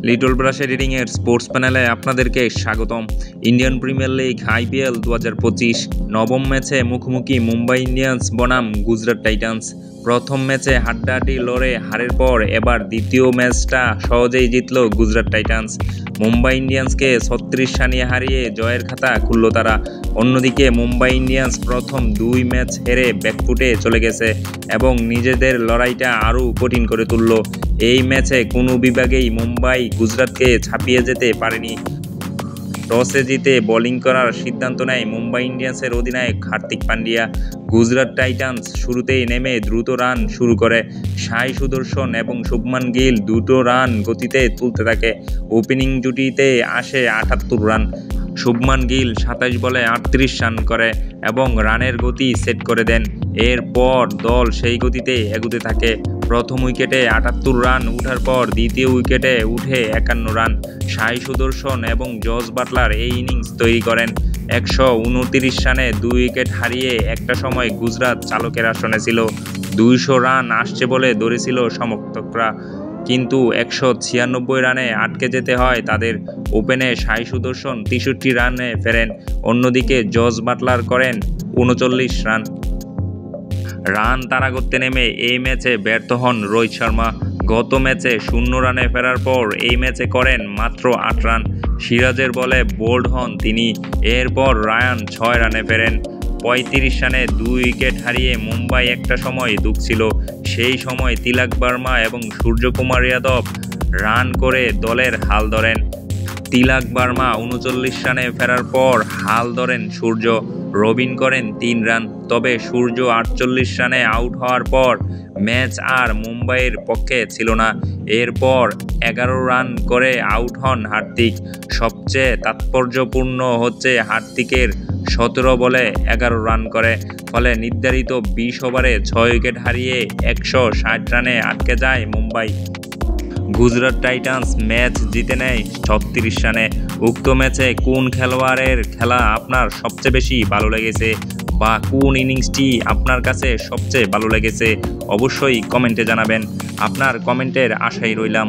Little ব্রাশের reading এর sports প্যানেলে আপনাদেরকে স্বাগতম। ইন্ডিয়ান প্রিমিয়ার লিগ আইপিএল 2025 নবম ম্যাচে মুখোমুখি মুম্বাই ইন্ডিয়ান্স বনাম গুজরাট টাইটান্স। প্রথম ম্যাচে হাড্ডাহাড্ডি লড়ে হারের পর এবার দ্বিতীয় ম্যাচটা সহজেই জিতল গুজরাট টাইটান্স। মুম্বাই ইন্ডিয়ান্সকে 36 রানে হারিয়ে জয়ের খাতা খুলল তারা। অন্যদিকে মুম্বাই ইন্ডিয়ান্স প্রথম দুই ম্যাচ হেরে ব্যাকফুটে চলে গেছে এবং নিজেদের লড়াইটা আরও কঠিন করে তুলল। এই ম্যাচে কোনো বিভাগেই মুম্বাই গুজরাটকে ছাপিয়ে যেতে পারেনি। টসে জিতে বোলিং করার সিদ্ধান্ত নেয় মুম্বাই ইন্ডিয়ান্সের অধিনায়ক হার্দিক পান্ডিয়া। গুজরাট টাইটান্স শুরুতেই নেমে দ্রুত রান শুরু করে। সাই সুদর্শন এবং শুভমান গিল দুটো রান গতিতে তুলতে থাকে। ওপেনিং জুটিতে আসে 78 রান। শুভমান গিল 27 বলে 38 রান করে এবং রানের গতি সেট করে দেন। এরপর দল সেই গতিতে এগোতে থাকে। প্রথম উইকেটে 78 রান উঠার পর দ্বিতীয় উইকেটে উঠে 51 রান। সাই সুদর্শন এবং জস বাটলার এই ইনিংস তৈরি করেন। 129 রানে 2 উইকেট হারিয়ে একটা সময় গুজরাট চালকের আসনে ছিল। 200 রান আসছে বলে ধরেছিল সমর্থকরা, কিন্তু 196 রানে আটকে যেতে হয় তাদের। ওপেনে সাই সুদর্শন 63 রানে ফেরেন। অন্যদিকে জস বাটলার করেন 39 রান তাড়া করতে নেমে এই ম্যাচে ব্যর্থ হন রোহিত শর্মা। গত ম্যাচে 0 রানে ফেরার পর এই ম্যাচে করেন মাত্র 8 রান। সিরাজের বলে বোল্ড হন তিনি। এরপর রায়ান 6 রানে ফেরেন। 35 রানে 2 উইকেট হারিয়ে মুম্বাই একটা সময় দুঃখছিল। সেই সময় তিলক বর্মা এবং সূর্যকুমার যাদব রান করে দলের হাল ধরেন। তিলক বর্মা 39 রানে ফেরার পর হাল ধরেন সূর্য। রবিন করেন 3 রান। তবে সূর্য 48 রানে আউট হওয়ার পর ম্যাচ আর মুম্বাইয়ের পক্ষে ছিল না। এরপর 11 রান করে আউট হন হার্দিক। সবচেয়ে তাৎপর্যপূর্ণ হচ্ছে হার্দিকের 17 বলে 11 রান করে। ফলে নির্ধারিত 20 ওভারে 6 উইকেট হারিয়ে 160 রানে আটকে যায় মুম্বাই। গুজরাট টাইটান্স ম্যাচ জিতে নেয় 36 রানে। উক্ত ম্যাচে কোন খেলোয়াড়ের খেলা আপনার সবচেয়ে বেশি ভালো লেগেছে বা কোন ইনিংসটি আপনার কাছে সবচেয়ে ভালো লেগেছে অবশ্যই কমেন্টে জানাবেন। আপনার কমেন্টের আশায় রইলাম।